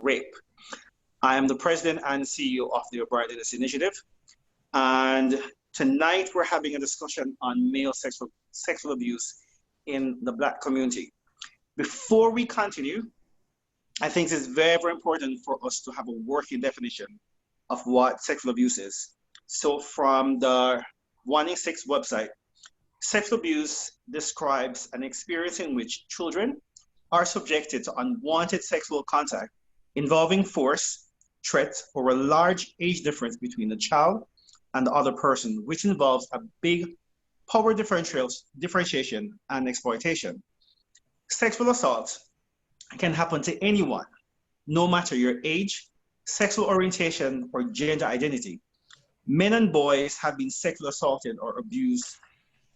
rape. I am the president and CEO of the O'Brien Dennis Initiative. And tonight we're having a discussion on male sexual abuse in the Black community. Before we continue, I think it's very, very important for us to have a working definition of what sexual abuse is. So from the 186 website, sexual abuse describes an experience in which children are subjected to unwanted sexual contact involving force, threat, or a large age difference between the child and the other person, which involves a big power differentiation and exploitation. Sexual assault can happen to anyone, no matter your age, sexual orientation, or gender identity. Men and boys have been sexually assaulted or abused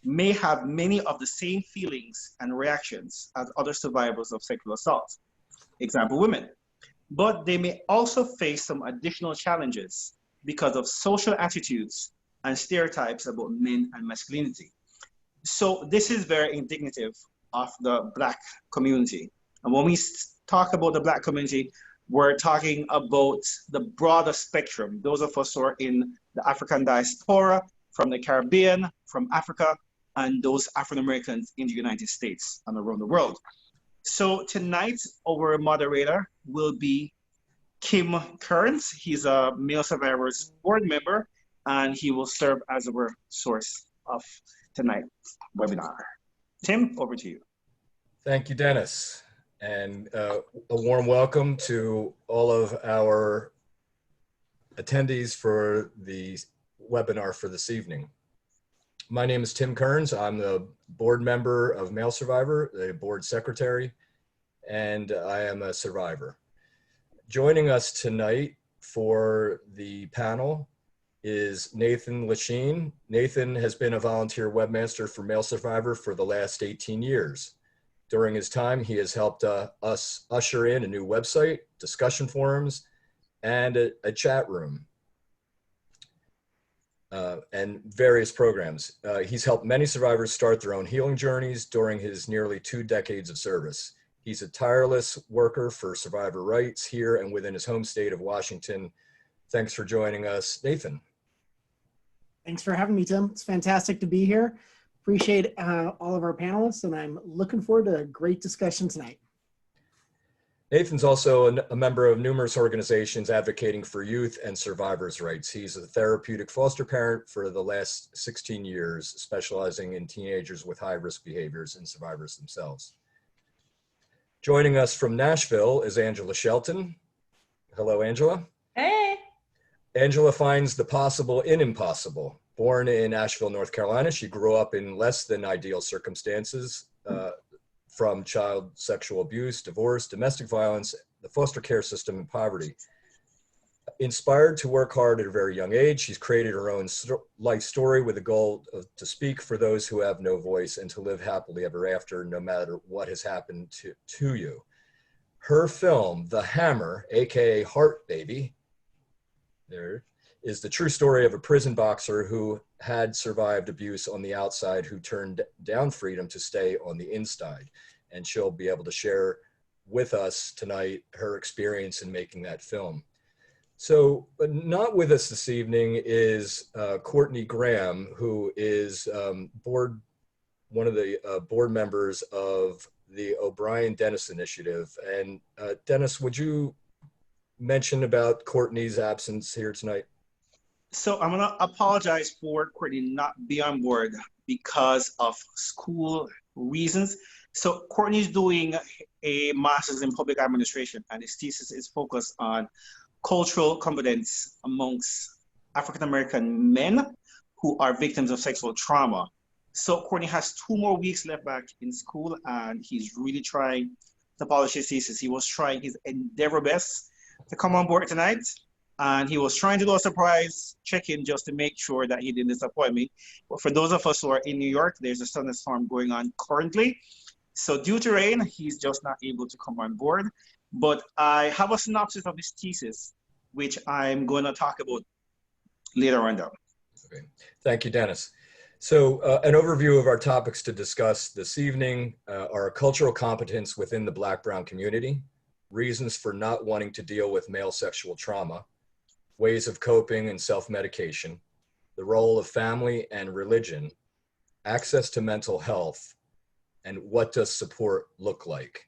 may have many of the same feelings and reactions as other survivors of sexual assault, example, women. But they may also face some additional challenges because of social attitudes and stereotypes about men and masculinity. So this is very indicative of the Black community. And when we talk about the Black community, we're talking about the broader spectrum. Those of us who are in the African diaspora, from the Caribbean, from Africa, and those African Americans in the United States and around the world. So tonight, our moderator will be Kim Kearns. He's a MaleSurvivor's board member, and he will serve as our source of tonight's webinar. Tim, over to you. Thank you, Dennis. And a warm welcome to all of our attendees for the webinar for this evening. My name is Tim Kearns. I'm the board member of MaleSurvivor, the board secretary, and I am a survivor. Joining us tonight for the panel is Nathan Lachine. Nathan has been a volunteer webmaster for MaleSurvivor for the last 18 years. During his time, he has helped us usher in a new website, discussion forums, and a chat room, and various programs. He's helped many survivors start their own healing journeys during his nearly 2 decades of service. He's a tireless worker for survivor rights here and within his home state of Washington. Thanks for joining us, Nathan. Thanks for having me, Tim. It's fantastic to be here. Appreciate all of our panelists, and I'm looking forward to a great discussion tonight. Nathan's also a member of numerous organizations advocating for youth and survivors' rights. He's a therapeutic foster parent for the last 16 years, specializing in teenagers with high-risk behaviors and survivors themselves. Joining us from Nashville is Angela Shelton. Hello, Angela. Hey. Angela finds the possible in impossible. Born in Asheville, North Carolina, she grew up in less than ideal circumstances, from child sexual abuse, divorce, domestic violence, the foster care system, and poverty. Inspired to work hard at a very young age, she's created her own life story with a goal to speak for those who have no voice and to live happily ever after, no matter what has happened to you. Her film, The Hammer, AKA Heart Baby, there is the true story of a prison boxer who had survived abuse on the outside, who turned down freedom to stay on the inside. And she'll be able to share with us tonight her experience in making that film. So not with us this evening is Courtney Graham, who is one of the board members of the O'Brien Dennis Initiative. And Dennis, would you mention about Courtney's absence here tonight? So I'm gonna apologize for Courtney not being on board because of school reasons. So Courtney's doing a master's in public administration, and his thesis is focused on cultural competence amongst African-American men who are victims of sexual trauma. So Courtney has 2 more weeks left back in school, and he's really trying to polish his thesis. He was trying his endeavor best to come on board tonight, and he was trying to do a surprise check-in just to make sure that he didn't disappoint me. But for those of us who are in New York, there's a thunderstorm going on currently. So due to rain, he's just not able to come on board. But I have a synopsis of his thesis, which I'm going to talk about later on down. Okay. Thank you, Dennis. So an overview of our topics to discuss this evening are cultural competence within the Black-Brown community, reasons for not wanting to deal with male sexual trauma, ways of coping and self-medication, the role of family and religion, access to mental health, and what does support look like.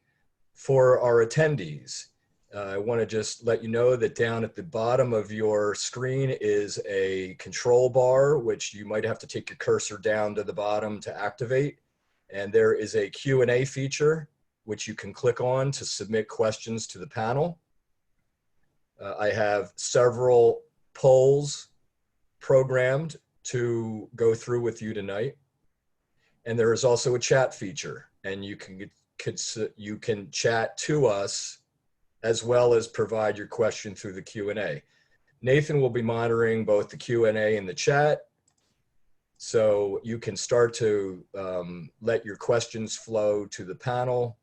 For our attendees, I want to just let you know that down at the bottom of your screen is a control bar, which you might have to take your cursor down to the bottom to activate. And there is a Q&A feature, which you can click on to submit questions to the panel. I have several polls programmed to go through with you tonight. And there is also a chat feature, and you can chat to us as well as provide your question through the Q&A. Nathan will be monitoring both the Q&A and the chat, so you can start to let your questions flow to the panel,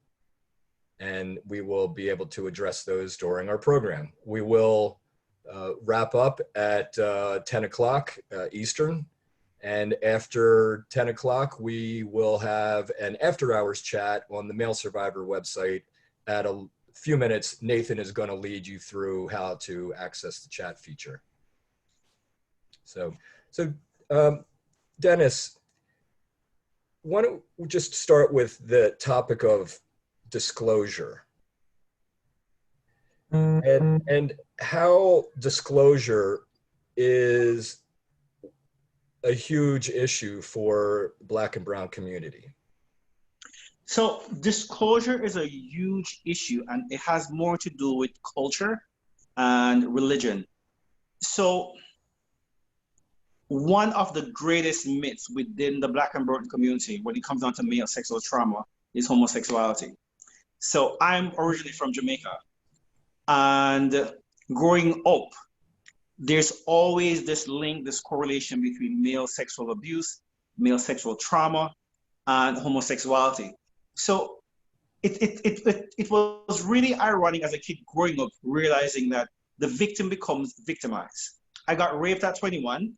and we will be able to address those during our program. We will wrap up at 10 o'clock Eastern, and after 10 o'clock, we will have an after-hours chat on the MaleSurvivor website. At a few minutes, Nathan is going to lead you through how to access the chat feature. So Dennis, why don't we just start with the topic of disclosure and how disclosure is a huge issue for Black and Brown community. So disclosure is a huge issue, and it has more to do with culture and religion. So one of the greatest myths within the Black and Brown community when it comes down to male sexual trauma is homosexuality. So I'm originally from Jamaica, and growing up, there's always this link, this correlation between male sexual abuse, male sexual trauma, and homosexuality. So it was really ironic as a kid growing up, realizing that the victim becomes victimized. I got raped at 21,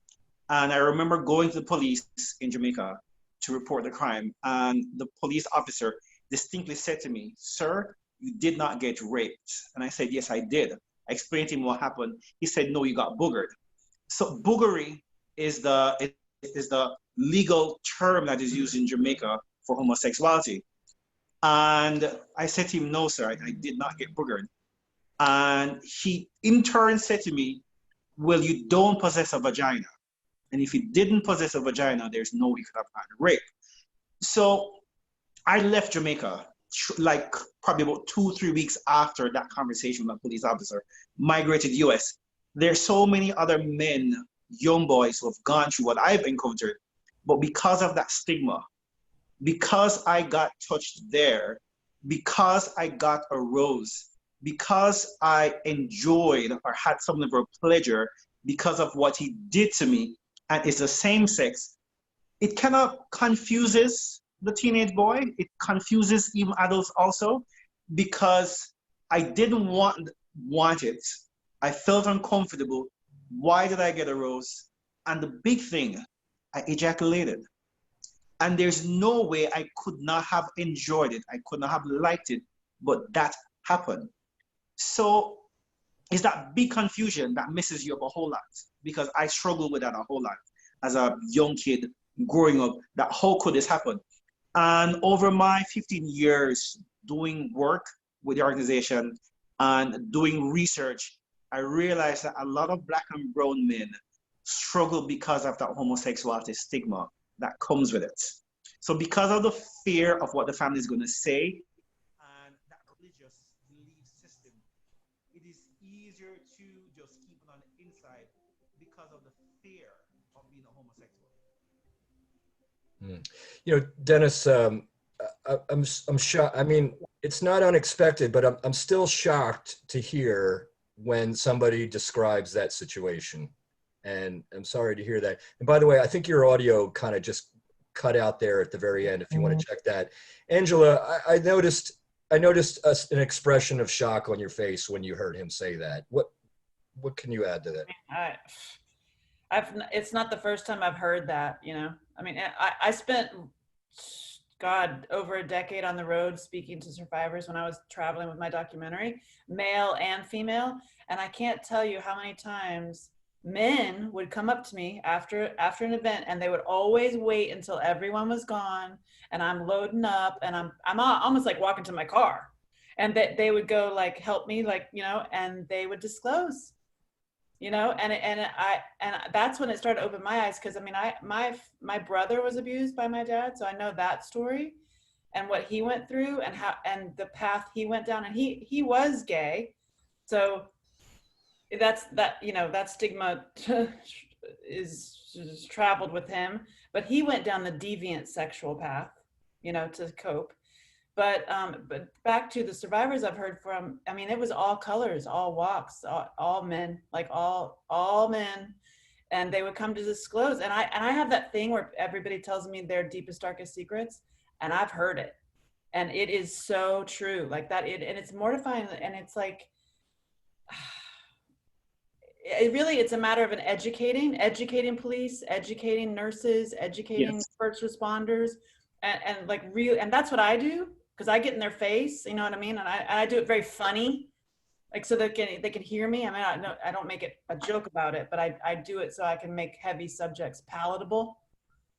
and I remember going to the police in Jamaica to report the crime, and the police officer distinctly said to me, "Sir, you did not get raped." And I said, "Yes, I did." I explained to him what happened. He said, "No, you got boogered." So boogery is the legal term that is used in Jamaica for homosexuality. And I said to him, "No, sir, I did not get boogered." And he in turn said to me, "Well, you don't possess a vagina. And if you didn't possess a vagina, there's no way you could have had a rape." So I left Jamaica like probably about 2-3 weeks after that conversation with a police officer, migrated US. There's so many other men, young boys who have gone through what I've encountered, but because of that stigma, because I got touched there, because I got a rose, because I enjoyed or had some level of pleasure because of what he did to me, and it's the same sex, it kind of confuses the teenage boy. It confuses even adults also, because I didn't want it. I felt uncomfortable. Why did I get a rose? And the big thing, I ejaculated. And there's no way I could not have enjoyed it. I could not have liked it, but that happened. So it's that big confusion that messes you up a whole lot, because I struggled with that a whole lot as a young kid growing up, that how could this happen? And over my 15 years doing work with the organization and doing research, I realized that a lot of Black and brown men struggle because of that homosexuality stigma that comes with it. So because of the fear of what the family is going to say and that religious belief system, it is easier to just keep it on the inside because of the fear of being a homosexual. You know, Dennis, I'm shocked. I mean, it's not unexpected, but I'm still shocked to hear when somebody describes that situation. And I'm sorry to hear that. And by the way, I think your audio kind of just cut out there at the very end, if you want to check that. Angela, I noticed an expression of shock on your face when you heard him say that. What can you add to that? It's not the first time I've heard that, you know. I mean, I spent, God, over a decade on the road speaking to survivors when I was traveling with my documentary, male and female. And I can't tell you how many times men would come up to me after an event, and they would always wait until everyone was gone and I'm loading up and I'm almost like walking to my car, and that they would go like, help me, like, you know, and they would disclose, you know, and that's when it started to open my eyes. Cause I mean, my brother was abused by my dad. So I know that story and what he went through and how, and the path he went down, and he was gay. So that, you know, that stigma is traveled with him, but he went down the deviant sexual path, you know, to cope. But back to the survivors I've heard from, I mean, it was all colors, all walks, all men, like all men, and they would come to disclose. And I have that thing where everybody tells me their deepest, darkest secrets, and I've heard it, and it is so true, like that. And it's mortifying, and it's like, it's a matter of educating police, educating nurses, educating Yes. first responders, and like real, and that's what I do, because I get in their face, you know what I mean, and I do it very funny, like so they can hear me. I mean, I don't make it a joke about it, but I do it so I can make heavy subjects palatable,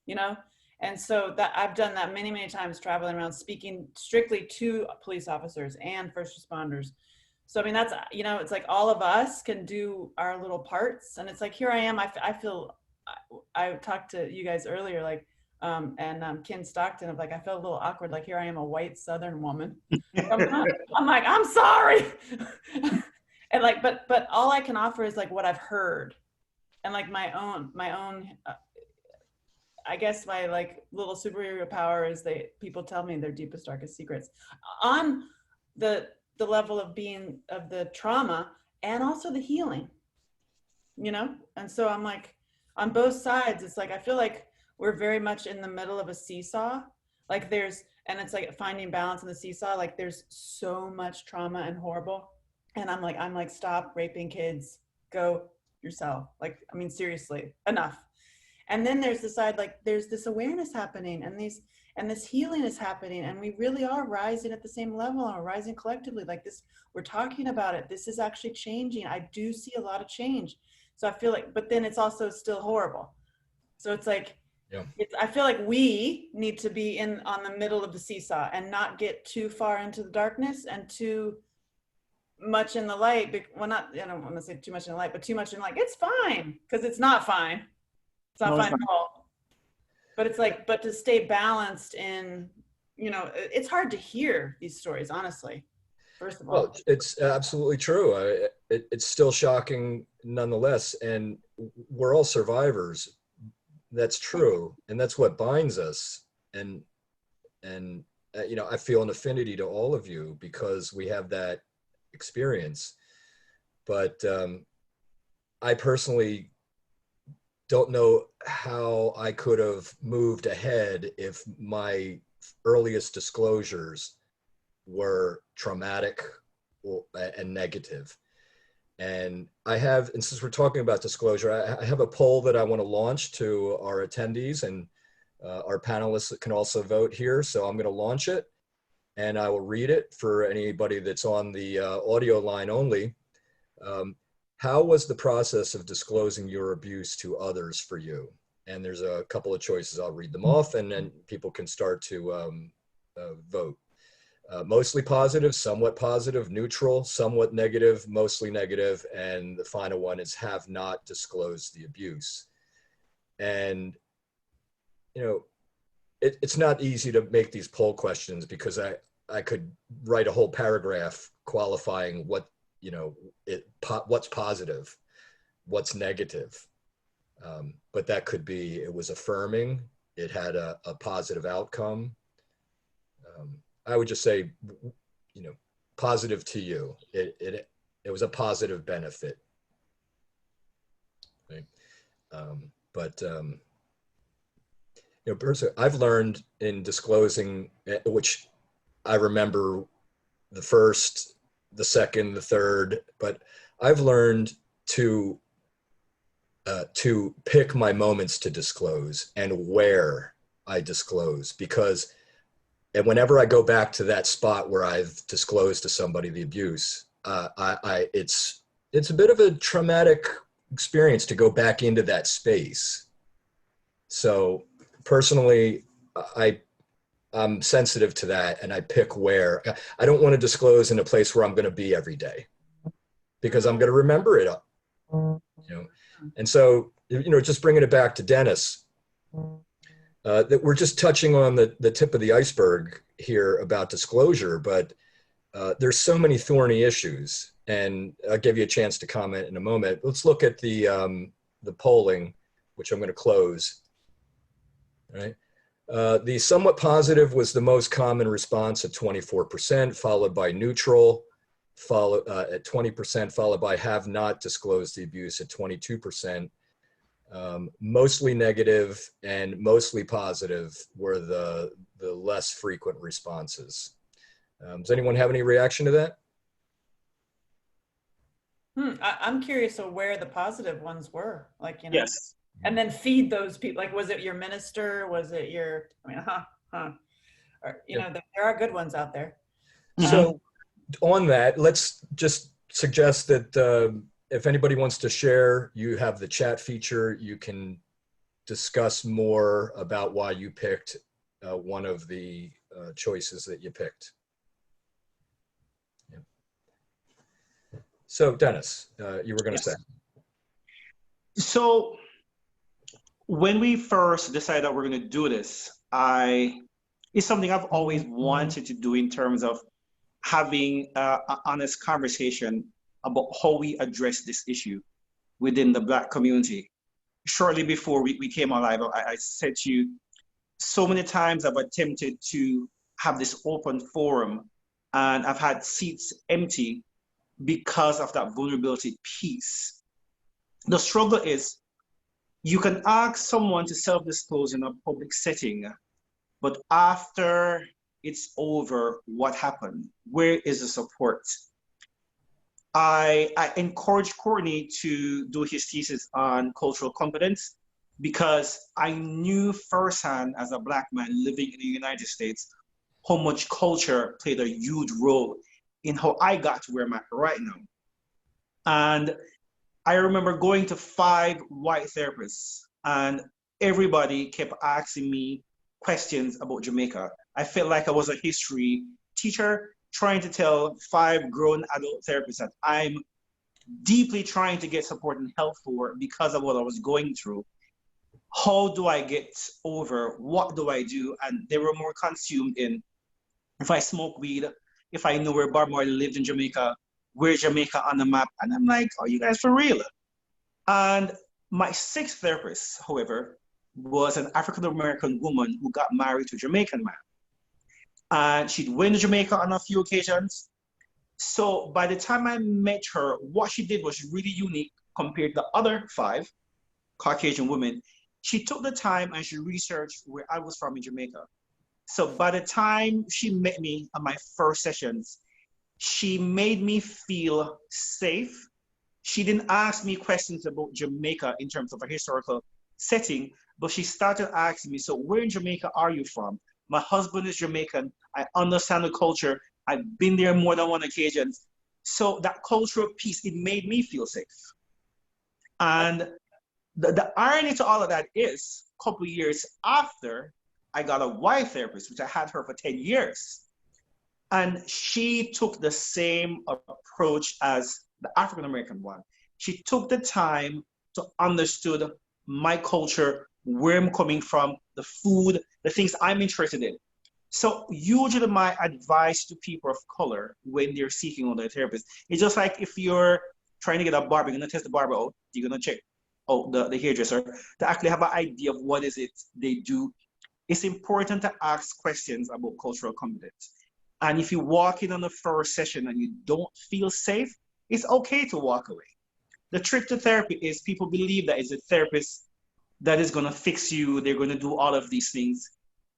you know. And so that I've done that many times, traveling around speaking strictly to police officers and first responders. So, I mean, that's, you know, it's like all of us can do our little parts. And it's like, here I am. I feel, I talked to you guys earlier, like, and Ken Stockton, of like, I felt a little awkward. Like, here I am, a white Southern woman. I'm like, I'm sorry. And like, but all I can offer is like what I've heard, and like my own, I guess my like little superhero power is people tell me their deepest, darkest secrets on the level of being of the trauma and also the healing, you know? And so I'm like, on both sides, it's like, I feel like we're very much in the middle of a seesaw. Like and it's like finding balance in the seesaw. Like there's so much trauma and horrible. And I'm like, stop raping kids, go yourself. Like, I mean, seriously, enough. And then there's the side, like there's this awareness happening, and this healing is happening, and we really are rising at the same level, and we're rising collectively like this. We're talking about it. This is actually changing. I do see a lot of change. So I feel like, but then it's also still horrible. So it's like, yeah. I feel like we need to be on the middle of the seesaw and not get too far into the darkness and too much in the light. Well, not, I don't want to say too much in the light, but too much in like, it's fine, because it's not fine. It's not fine at all. But it's like, but to stay balanced in, you know, it's hard to hear these stories, honestly, first of all. Well, it's absolutely true. It's still shocking nonetheless. And we're all survivors. That's true. And that's what binds us. And you know, I feel an affinity to all of you because we have that experience. But I personally don't know how I could have moved ahead if my earliest disclosures were traumatic and negative. And since we're talking about disclosure, I have a poll that I want to launch to our attendees, and our panelists can also vote here. So I'm going to launch it, and I will read it for anybody that's on the audio line only. How was the process of disclosing your abuse to others for you? And there's a couple of choices. I'll read them off, and then people can start to vote. Mostly positive, somewhat positive, neutral, somewhat negative, mostly negative, and the final one is have not disclosed the abuse. And, you know, it's not easy to make these poll questions because I could write a whole paragraph qualifying what, you know, what's positive, what's negative. But that could be, it was affirming, it had a positive outcome. I would just say, you know, positive to you. It was a positive benefit. Right? You know, personally, I've learned in disclosing, which I remember the first, the second, the third, but I've learned to pick my moments to disclose and where I disclose, because And whenever I go back to that spot where I've disclosed to somebody the abuse, it's a bit of a traumatic experience to go back into that space. So personally, I'm sensitive to that, and I pick where. I don't want to disclose in a place where I'm going to be every day, because I'm going to remember it, And so, just bringing it back to Dennis, that we're just touching on the tip of the iceberg here about disclosure, but there's so many thorny issues, and I'll give you a chance to comment in a moment. Let's look at the polling, which I'm going to close. All right. The somewhat positive was the most common response at 24%, followed by neutral, at 20%, followed by have not disclosed the abuse at 22%. Mostly negative and mostly positive were the less frequent responses. Does anyone have any reaction to that? I'm curious of where the positive ones were, Yes. and then feed those people. Like, was it your minister? Was it your, or, there are good ones out there. So on that, let's just suggest that if anybody wants to share, you have the chat feature. You can discuss more about why you picked one of the choices that you picked. Yeah. So Dennis, you were going to say. So when we first decided that we're going to do this, it's something I've always wanted to do in terms of having an honest conversation about how we address this issue within the Black community. Shortly before we came alive, I said to you, so many times I've attempted to have this open forum, and I've had seats empty because of that vulnerability piece. The struggle is, you can ask someone to self-disclose in a public setting, but after it's over, what happened? Where is the support? I encouraged Courtney to do his thesis on cultural competence, because I knew firsthand as a Black man living in the United States how much culture played a huge role in how I got to where I'm at right now. And I remember going to 5 white therapists, and everybody kept asking me questions about Jamaica. I felt like I was a history teacher trying to tell 5 grown adult therapists that I'm deeply trying to get support and help for because of what I was going through. How do I get over? What do I do? And they were more consumed in, if I smoke weed, if I know where Bob Marley lived in Jamaica, where's Jamaica on the map? And I'm like, are you guys for real? And my 6th therapist, however, was an African-American woman who got married to a Jamaican man. And she'd went to Jamaica on a few occasions. So by the time I met her, what she did was really unique compared to the other 5 Caucasian women. She took the time and she researched where I was from in Jamaica. So by the time she met me on my first sessions, she made me feel safe. She didn't ask me questions about Jamaica in terms of a historical setting, but she started asking me, so where in Jamaica are you from? My husband is Jamaican. I understand the culture. I've been there more than one occasion. So that cultural piece, it made me feel safe. And the irony to all of that is, a couple of years after, I got a white therapist, which I had her for 10 years. And she took the same approach as the African-American one. She took the time to understand my culture, where I'm coming from, the food, the things I'm interested in. So usually my advice to people of color when they're seeking out a therapist, it's just like if you're trying to get a barber, you're gonna test the barber out, you're gonna check out the hairdresser to actually have an idea of what is it they do. It's important to ask questions about cultural competence. And if you walk in on the first session and you don't feel safe, it's okay to walk away. The trick to therapy is people believe that it's a therapist that is going to fix you. They're going to do all of these things.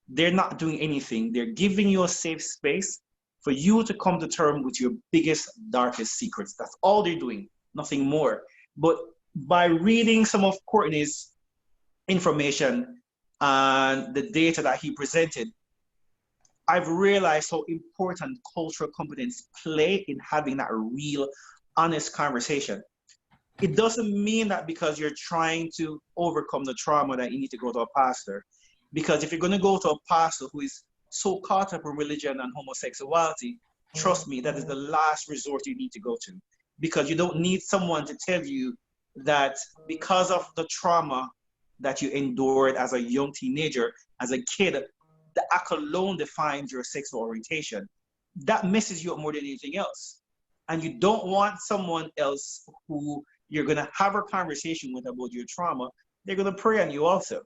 They're not doing anything. They're giving you a safe space for you to come to terms with your biggest, darkest secrets. That's all they're doing, nothing more. But by reading some of Courtney's information and the data that he presented, I've realized how important cultural competence play in having that real, honest conversation. It doesn't mean that because you're trying to overcome the trauma that you need to go to a pastor. Because if you're going to go to a pastor who is so caught up in religion and homosexuality, trust me, that is the last resort you need to go to. Because you don't need someone to tell you that because of the trauma that you endured as a young teenager, as a kid, the act alone defines your sexual orientation. That messes you up more than anything else. And you don't want someone else who you're going to have a conversation with about your trauma. They're going to prey on you also.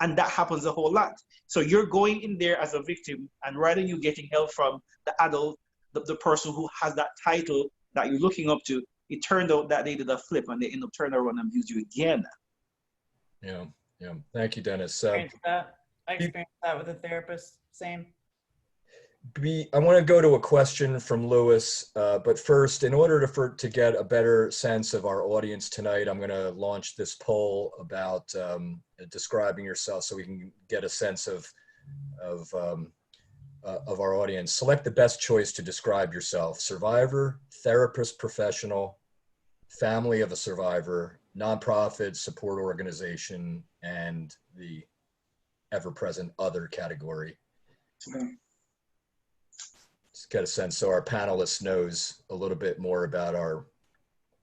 And that happens a whole lot. So you're going in there as a victim, and rather than you getting help from the adult, the person who has that title that you're looking up to, it turned out that they did a flip and they end up turning around and abuse you again. Yeah, yeah. Thank you, Dennis. I experienced that with a therapist. Same. I want to go to a question from Lewis, but first, in order to get a better sense of our audience tonight, I'm going to launch this poll about describing yourself, so we can get a sense of our audience. Select the best choice to describe yourself: survivor, therapist, professional, family of a survivor, nonprofit, support organization, and the ever-present other category. Okay. Just get a sense so our panelists knows a little bit more about our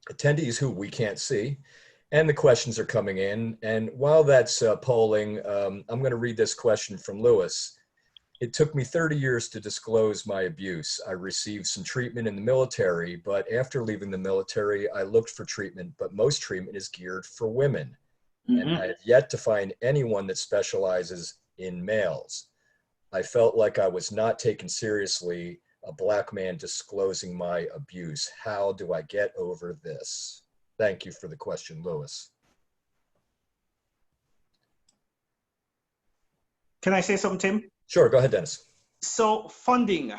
attendees who we can't see, and the questions are coming in. And while that's polling, I'm going to read this question from Lewis. It took me 30 years to disclose my abuse. I received some treatment in the military, but after leaving the military, I looked for treatment, but most treatment is geared for women. And I have yet to find anyone that specializes in males. I felt like I was not taken seriously, a Black man disclosing my abuse. How do I get over this? Thank you for the question, Lewis. Can I say something, Tim? Sure, go ahead, Dennis. So funding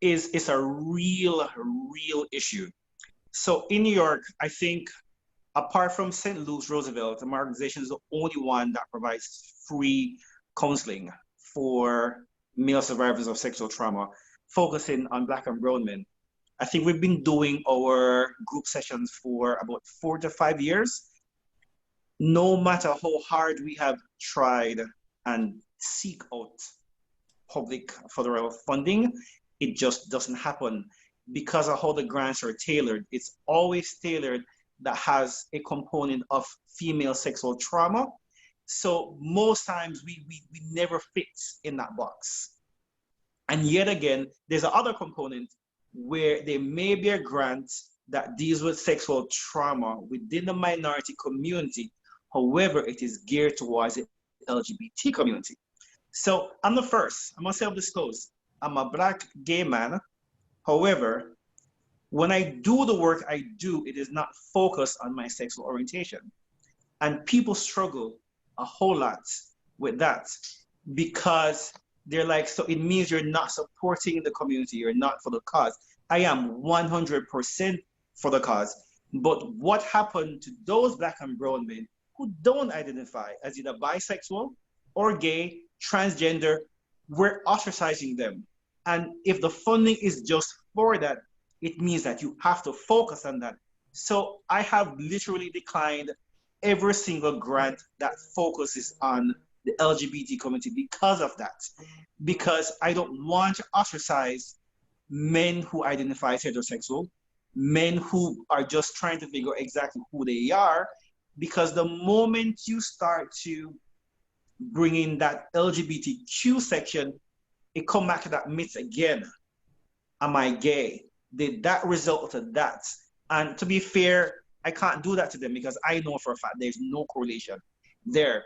is a real issue. So in New York, I think apart from St. Louis Roosevelt, my organization is the only one that provides free counseling for male survivors of sexual trauma, focusing on Black and brown men. I think we've been doing our group sessions for about 4 to 5 years. No matter how hard we have tried and seek out public federal funding, it just doesn't happen because of how the grants are tailored. It's always tailored that has a component of female sexual trauma. So most times we never fit in that box. And yet again, there's another component where there may be a grant that deals with sexual trauma within the minority community. However, it is geared towards the LGBT community. So I'm the first, I'm gonna self-disclose. I'm a Black gay man. However, when I do the work I do, it is not focused on my sexual orientation. And people struggle a whole lot with that because they're like, so it means you're not supporting the community, you're not for the cause. I am 100% for the cause. But what happened to those Black and brown men who don't identify as either bisexual or gay, transgender? We're ostracizing them. And if the funding is just for that, it means that you have to focus on that. So I have literally declined every single grant that focuses on the LGBT community because of that. Because I don't want to ostracize men who identify as heterosexual, men who are just trying to figure out exactly who they are. Because the moment you start to bring in that LGBTQ section, it comes back to that myth again. Am I gay? Did that result to that? And to be fair, I can't do that to them because I know for a fact there's no correlation there.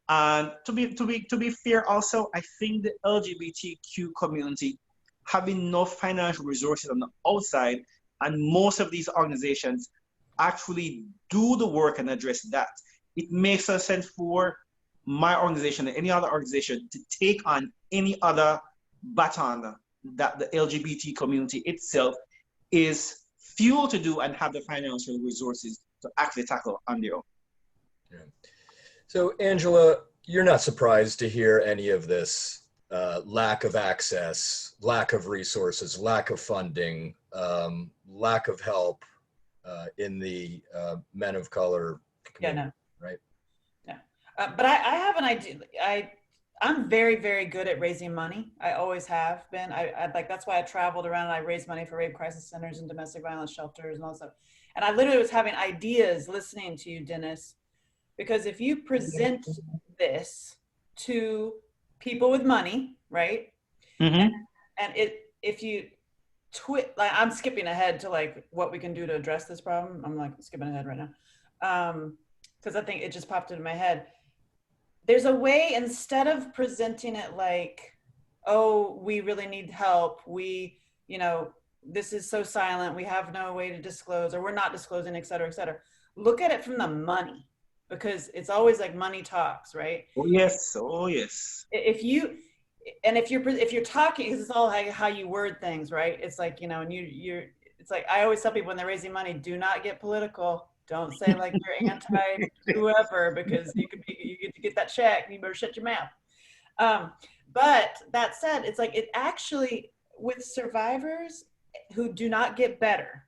And to be fair also, I think the LGBTQ community have enough financial resources on the outside, and most of these organizations actually do the work and address that. It makes sense for my organization and any other organization to take on any other baton that the LGBT community itself is fueled to do and have the financial resources to actually tackle on their own. Yeah. So Angela, you're not surprised to hear any of this. lack of access, lack of resources, lack of funding, lack of help in the men of color Yeah, community, no. right? Yeah. But I have an idea. I'm very, very good at raising money. I always have been. I like, that's why I traveled around and I raised money for rape crisis centers and domestic violence shelters and all that stuff. And I literally was having ideas listening to you, Dennis, because if you present this to people with money, right? Mm-hmm. And if you like, I'm skipping ahead to like what we can do to address this problem. I'm like skipping ahead right now. Because I think it just popped into my head. There's a way, instead of presenting it like, oh, we really need help, we, this is so silent, we have no way to disclose, or we're not disclosing, et cetera, et cetera. Look at it from the money, because it's always like money talks, right? Oh yes. Oh yes. If you, and if you're talking, because it's all how you word things, right? It's like, and you're it's like, I always tell people when they're raising money, do not get political. Don't say like you're anti whoever, because you get that check and you better shut your mouth. But that said, it's like, it actually, with survivors who do not get better,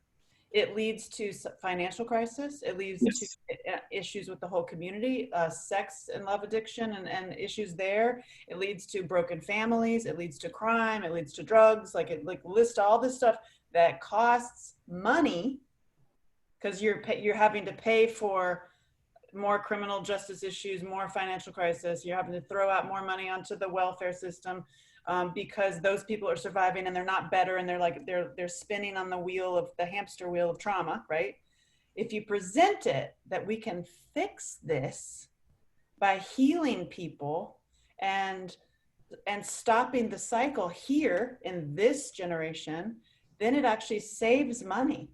it leads to financial crisis. It leads to Yes. issues with the whole community, sex and love addiction and issues there. It leads to broken families. It leads to crime. It leads to drugs. Like, it like lists all this stuff that costs money, because you're having to pay for more criminal justice issues, more financial crisis. You're having to throw out more money onto the welfare system, because those people are surviving and they're not better, and they're spinning on the wheel of the hamster wheel of trauma, right? If you present it that we can fix this by healing people and stopping the cycle here in this generation, then it actually saves money.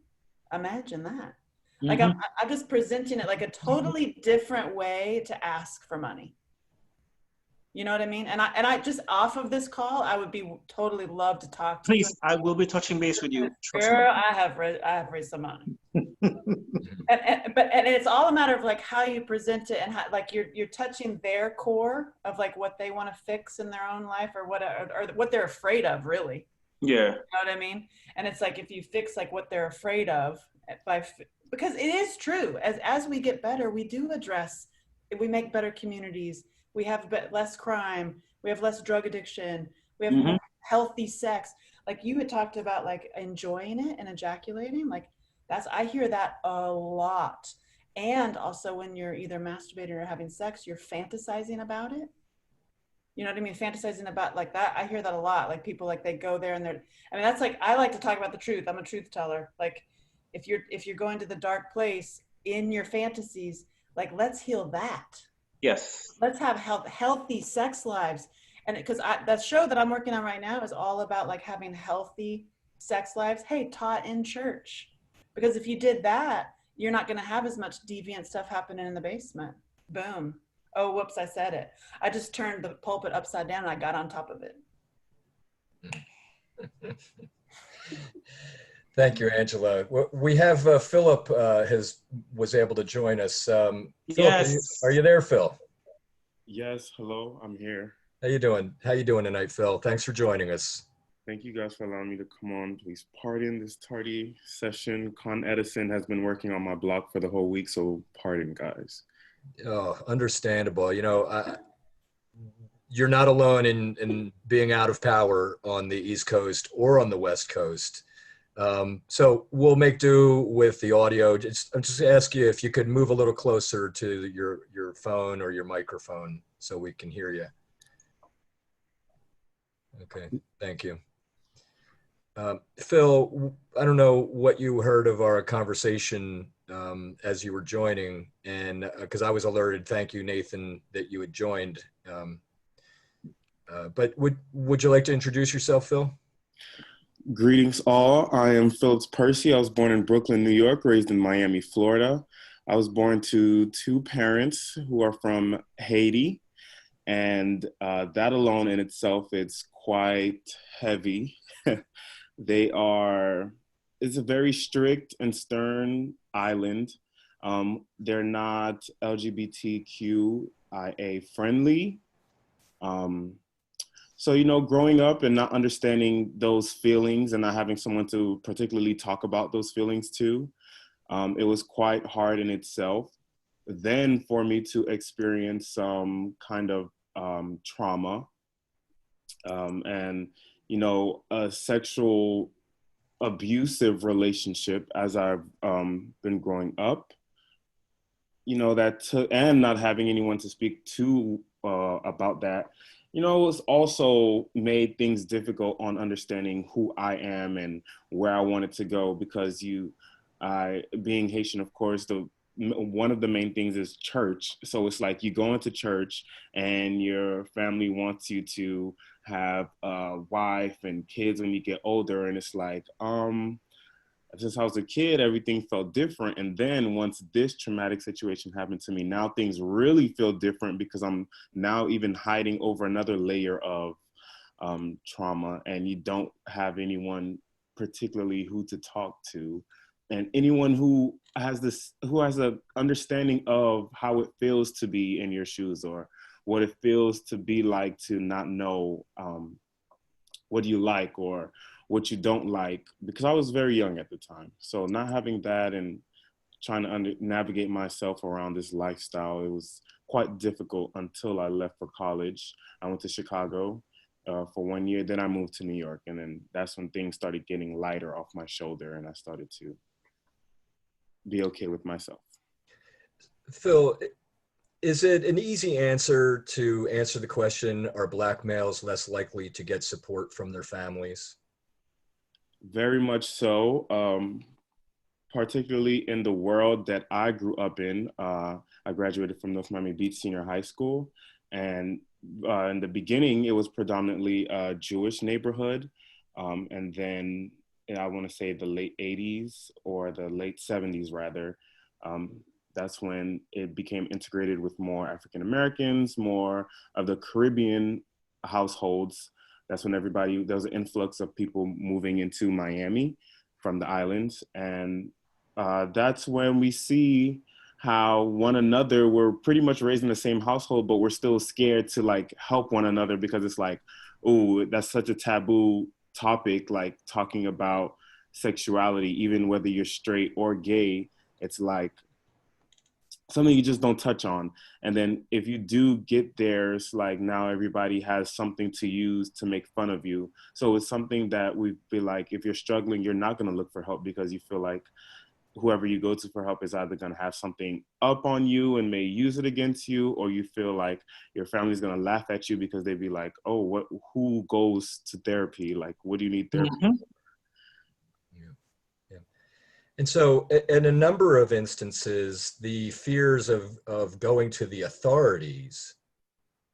Imagine that. Like, Mm-hmm. I'm just presenting it like a totally different way to ask for money. You know what I mean? And I just, off of this call, I would be totally love to talk to you. Please, I will be touching base with you. Trust me. Girl, I have raised some money. And it's all a matter of like how you present it, and how, like, you're touching their core of like what they want to fix in their own life, or what they're afraid of, really. Yeah. You know what I mean? And it's like, if you fix like what they're afraid of, because it is true, as we get better, we do address, we make better communities, we have less crime, we have less drug addiction, we have Mm-hmm. more healthy sex. Like, you had talked about like enjoying it and ejaculating, like, I hear that a lot. And also, when you're either masturbating or having sex, you're fantasizing about it. You know what I mean? Fantasizing about like that. I hear that a lot. Like, people, like, they go there and that's like, I like to talk about the truth. I'm a truth teller. Like, if you're going to the dark place in your fantasies, like, let's heal that. Yes. Let's have healthy sex lives. And because that show that I'm working on right now is all about like having healthy sex lives. Hey, taught in church. Because if you did that, you're not going to have as much deviant stuff happening in the basement. Boom. Oh, whoops, I said it. I just turned the pulpit upside down and I got on top of it. Thank you, Angela. We have Philip was able to join us. Philip, Yes. are you there, Phil? Yes, hello, I'm here. How you doing? How you doing tonight, Phil? Thanks for joining us. Thank you guys for allowing me to come on. Please pardon this tardy session. Con Edison has been working on my blog for the whole week, so pardon, guys. Oh, understandable. You're not alone in being out of power on the East Coast or on the West Coast. So we'll make do with the audio. I'm just ask you if you could move a little closer to your phone or your microphone so we can hear you. Okay, thank you. Phil, I don't know what you heard of our conversation as you were joining, and because I was alerted, thank you, Nathan, that you had joined. But would you like to introduce yourself, Phil? Greetings all. I am Phillips Percy. I was born in Brooklyn, New York, raised in Miami, Florida. I was born to two parents who are from Haiti, and that alone in itself, it's quite heavy. It's a very strict and stern island. They're not LGBTQIA friendly. So, you know, growing up and not understanding those feelings and not having someone to particularly talk about those feelings to, it was quite hard in itself. Then for me to experience some kind of trauma and, you know, a sexual abusive relationship as I've been growing up, you know, that took, and not having anyone to speak to about that, you know, it's also made things difficult on understanding who I am and where I wanted to go because being Haitian, of course, one of the main things is church. So it's like you go into church and your family wants you to have a wife and kids when you get older. And it's like, since I was a kid, everything felt different. And then once this traumatic situation happened to me, now things really feel different because I'm now even hiding over another layer of trauma, and you don't have anyone particularly who to talk to, and anyone who has an understanding of how it feels to be in your shoes or what it feels to be like to not know what do you like or what you don't like, because I was very young at the time. So not having that and trying to navigate myself around this lifestyle, it was quite difficult until I left for college. I went to Chicago for 1 year, then I moved to New York, and then that's when things started getting lighter off my shoulder and I started to be okay with myself. Phil, is it an easy answer to answer the question, are Black males less likely to get support from their families? Very much so, particularly in the world that I grew up in. I graduated from North Miami Beach Senior High School, and in the beginning, it was predominantly a Jewish neighborhood, and then I want to say the late 80s or the late 70s rather, that's when it became integrated with more African Americans, more of the Caribbean households. That's when there was an influx of people moving into Miami from the islands. And that's when we see how one another, we're pretty much raised in the same household, but we're still scared to like help one another because it's like, oh, that's such a taboo topic, like talking about sexuality, even whether you're straight or gay, it's like something you just don't touch on. And then if you do get there, it's like now everybody has something to use to make fun of you. So it's something that we feel like if you're struggling, you're not going to look for help because you feel like whoever you go to for help is either going to have something up on you and may use it against you, or you feel like your family's going to laugh at you because they'd be like, oh, who goes to therapy? Like, what do you need therapy for? And so in a number of instances, the fears of going to the authorities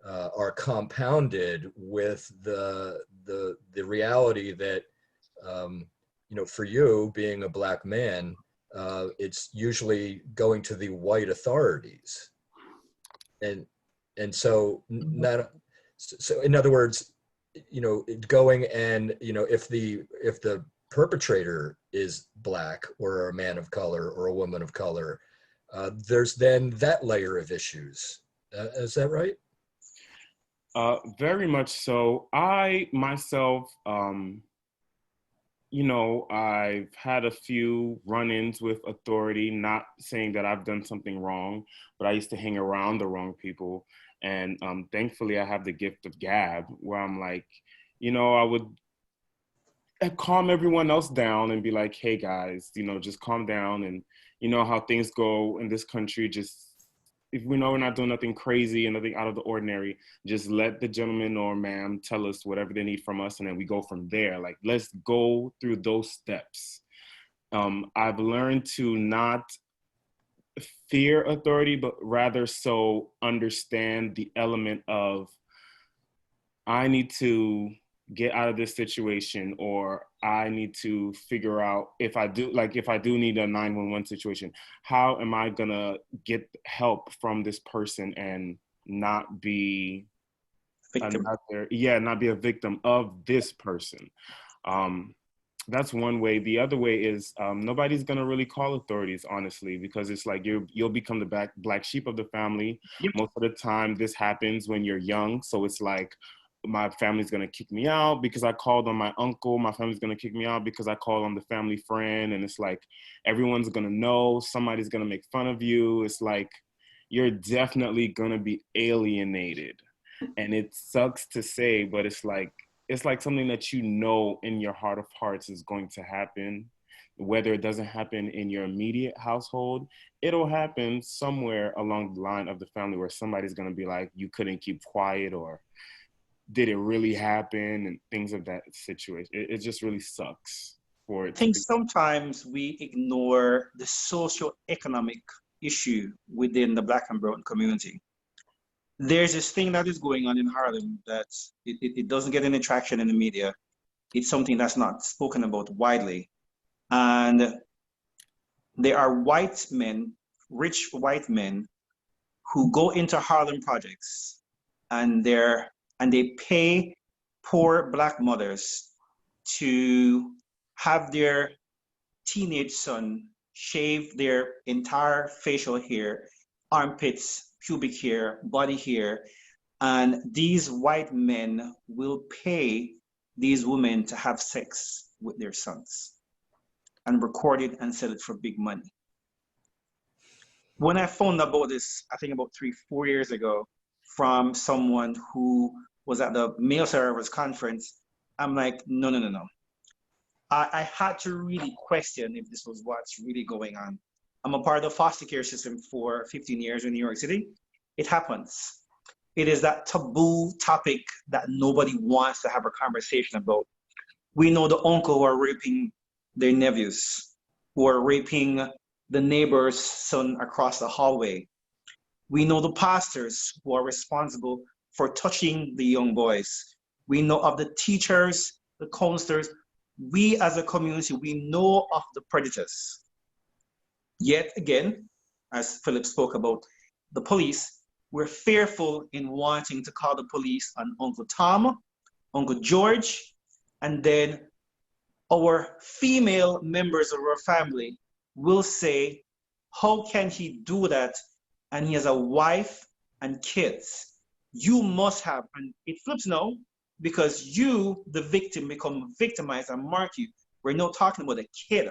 are compounded with the reality that, you know, for you being a Black man, it's usually going to the white authorities. And so so in other words, you know, going and, you know, if the perpetrator is Black or a man of color or a woman of color, there's then that layer of issues. Is that right? Very much so. I myself, you know, I've had a few run-ins with authority, not saying that I've done something wrong, but I used to hang around the wrong people. And thankfully I have the gift of gab where I'm like, you know, I would calm everyone else down and be like, hey guys, you know, just calm down. And you know how things go in this country, just if we know we're not doing nothing crazy and nothing out of the ordinary, just let the gentleman or ma'am tell us whatever they need from us, and then we go from there. Like, let's go through those steps. I've learned to not fear authority, but rather so understand the element of I need to get out of this situation, or I need to figure out if I do need a 911 situation, how am I gonna get help from this person and not be not be a victim of this person. That's one way. The other way is nobody's gonna really call authorities, honestly, because it's like you'll become the black sheep of the family. Yep. Most of the time this happens when you're young, so it's like, my family's gonna kick me out because I called on my uncle. My family's gonna kick me out because I called on the family friend. And it's like, everyone's gonna know, somebody's gonna make fun of you. It's like, you're definitely gonna be alienated. And it sucks to say, but it's like something that you know in your heart of hearts is going to happen. Whether it doesn't happen in your immediate household, it'll happen somewhere along the line of the family where somebody's gonna be like, you couldn't keep quiet, or did it really happen, and things of that situation. It just really sucks for I it to think be. sometimes we ignore the socio-economic issue within the Black and Brown community. There's this thing that is going on in Harlem that it doesn't get any traction in the media. It's something that's not spoken about widely. And there are white men, rich white men, who go into Harlem projects and they pay poor Black mothers to have their teenage son shave their entire facial hair, armpits, pubic hair, body hair, and these white men will pay these women to have sex with their sons and record it and sell it for big money. When I found about this, I think about 3-4 years ago, from someone who was at the MaleSurvivors conference, I'm like, no, no, no, no. I had to really question if this was what's really going on. I'm a part of the foster care system for 15 years in New York City. It happens. It is that taboo topic that nobody wants to have a conversation about. We know the uncle who are raping their nephews, who are raping the neighbor's son across the hallway. We know the pastors who are responsible for touching the young boys. We know of the teachers, the counselors. We as a community, we know of the predators. Yet again, as Philip spoke about the police, we're fearful in wanting to call the police on Uncle Tom, Uncle George, and then our female members of our family will say, how can he do that? And he has a wife and kids. You must have, and it flips now, because you, the victim, become victimized and mark you. We're not talking about a kid.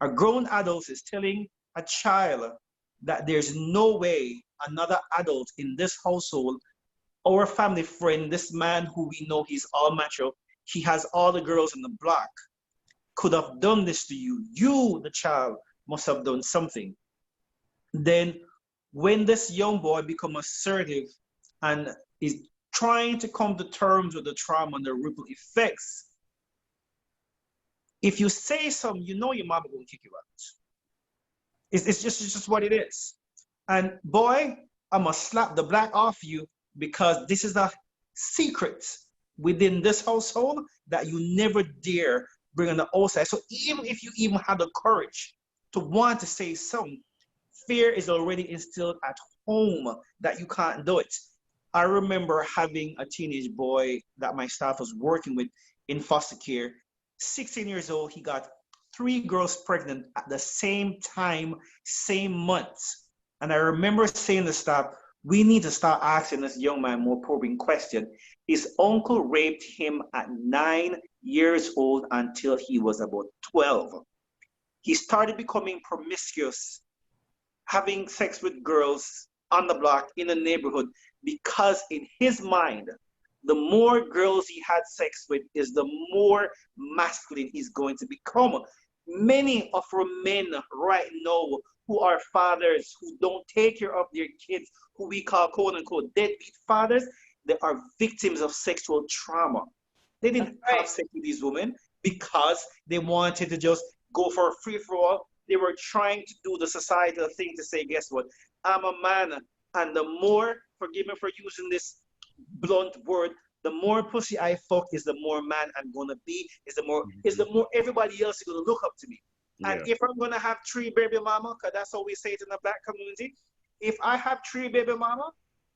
A grown adult is telling a child that there's no way another adult in this household, our family friend, this man who we know he's all macho, he has all the girls in the block, could have done this to you. You, the child, must have done something. Then when this young boy becomes assertive and is trying to come to terms with the trauma and the ripple effects, if you say something, you know your mama will kick you out. It's just what it is. And boy, I must slap the black off you, because this is a secret within this household that you never dare bring on the outside. So even if you even have the courage to want to say something, fear is already instilled at home that you can't do it. I remember having a teenage boy that my staff was working with in foster care, 16 years old. He got 3 girls pregnant at the same time, same month. And I remember saying to staff, we need to start asking this young man more probing question. His uncle raped him at 9 years old until he was about 12. He started becoming promiscuous, having sex with girls on the block in the neighborhood, because in his mind, the more girls he had sex with is the more masculine he's going to become. Many of our men right now who are fathers, who don't take care of their kids, who we call quote unquote deadbeat fathers, they are victims of sexual trauma. They didn't have sex with these women because they wanted to just go for a free-for-all. They were trying to do the societal thing to say, guess what? I'm a man, and the more, forgive me for using this blunt word, the more pussy I fuck is the more man I'm gonna be, is the more everybody else is gonna look up to me. Yeah. And if I'm gonna have 3 baby mama, because that's how we say it in the black community, if I have 3 baby mama,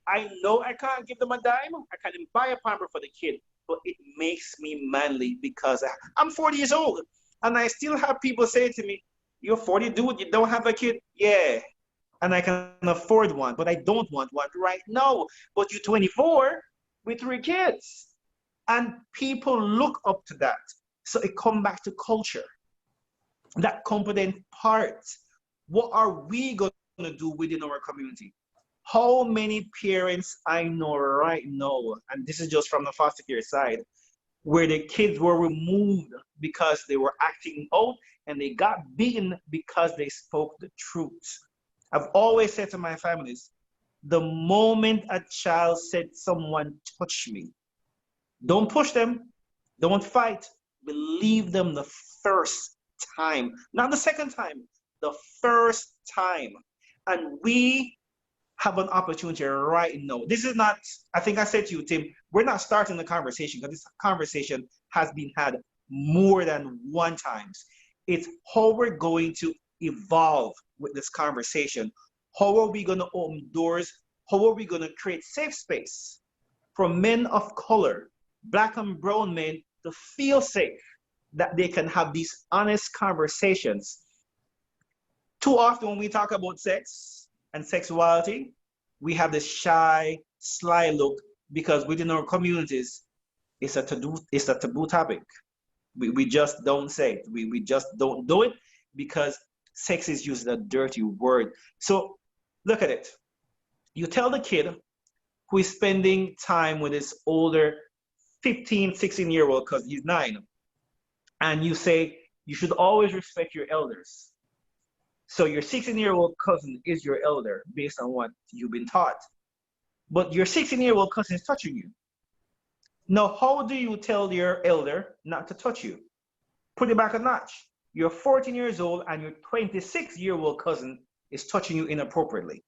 I know I can't give them a dime. I can't even buy a pamper for the kid, but it makes me manly because I'm 40 years old, and I still have people say to me, you're 40, dude, you don't have a kid? Yeah, and I can afford one, but I don't want one right now. But you're 24, with 3 kids. And people look up to that. So it comes back to culture, that component part. What are we going to do within our community? How many parents I know right now, and this is just from the foster care side, where the kids were removed because they were acting out and they got beaten because they spoke the truth. I've always said to my families, the moment a child said, someone touched me, don't push them, don't fight, believe them the first time, not the second time, the first time. And we have an opportunity right now. This is not, I think I said to you, Tim, we're not starting the conversation because this conversation has been had more than one times. It's how we're going to evolve with this conversation. How are we going to open doors? How are we going to create safe space for men of color, Black and brown men, to feel safe, that they can have these honest conversations? Too often when we talk about sex and sexuality, we have this shy, sly look because within our communities, it's a taboo topic. We just don't say it. We just don't do it because sex is used as a dirty word. So look at it. You tell the kid who is spending time with his older 15, 16-year-old, because he's 9, and you say, you should always respect your elders. So your 16-year-old cousin is your elder based on what you've been taught. But your 16-year-old cousin is touching you. Now, how do you tell your elder not to touch you? Put it back a notch. You're 14 years old and your 26-year-old cousin is touching you inappropriately.